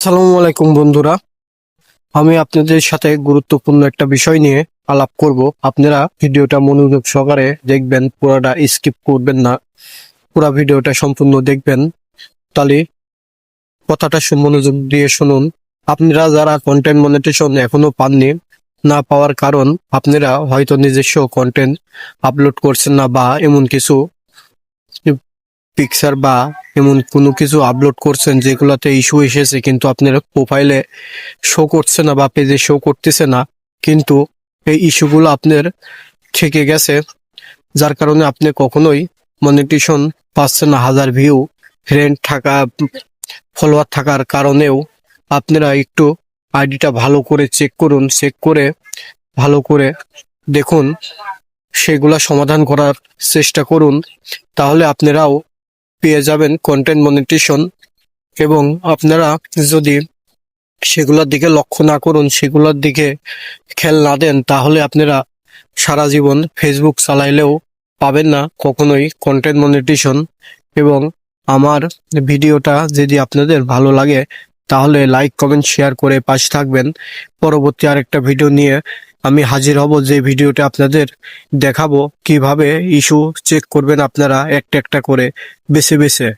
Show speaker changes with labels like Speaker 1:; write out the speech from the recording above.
Speaker 1: আসসালামু আলাইকুম বন্ধুরা, আমি আপনাদের সাথে গুরুত্বপূর্ণ একটা বিষয় নিয়ে আলাপ করব। আপনারা ভিডিওটা মনোযোগ সহকারে দেখবেন, পুরোটা স্কিপ করবেন না, পুরো ভিডিওটা সম্পূর্ণ দেখবেন। তাহলে কথাটা মনোযোগ দিয়ে শুনুন। আপনারা যারা কন্টেন্ট মনিটাইজেশন এখনো পাননি, না পাওয়ার কারণ আপনারা হয়তো নিজস্ব কন্টেন্ট আপলোড করছেন না, বা এমন কিছু পিকচার বা এমন কোনো কিছু আপলোড করছেন যেগুলোতে ইস্যু এসেছে, কিন্তু আপনার প্রোফাইলে শো করছে না বা পেজে শো করতেছে না, কিন্তু এই ইস্যুগুলো আপনার থেকে গেছে, যার কারণে আপনি কখনোই মনিটাইজেশন পাচ্ছেন না। হাজার ভিউ, ফ্রেন্ড থাকা, ফলোয়ার থাকার কারণেও আপনারা একটু আইডিটা ভালো করে চেক করুন। চেক করে ভালো করে দেখুন, সেগুলা সমাধান করার চেষ্টা করুন। তাহলে আপনারাও পেয়ে যাবেন কন্টেন্ট মনিটাইজেশন। এবং আপনারা যদি সেগুলোর দিকে লক্ষ্য না করুন, সেগুলোর দিকে খেয়াল না দেন, তাহলে আপনারা সারা জীবন ফেসবুক চালাইলেও পাবেন না কখনোই কন্টেন্ট মনিটাইজেশন। এবং আমার ভিডিওটা যদি আপনাদের ভালো লাগে, তাহলে লাইক কমেন্ট শেয়ার করে পাশে থাকবেন। পরবর্তী আরেকটা ভিডিও নিয়ে আমি হাজির হব, যে ভিডিওটা আপনাদের দেখাবো কিভাবে ইস্যু চেক করবেন আপনারা একটা একটা করে বেছে বেছে।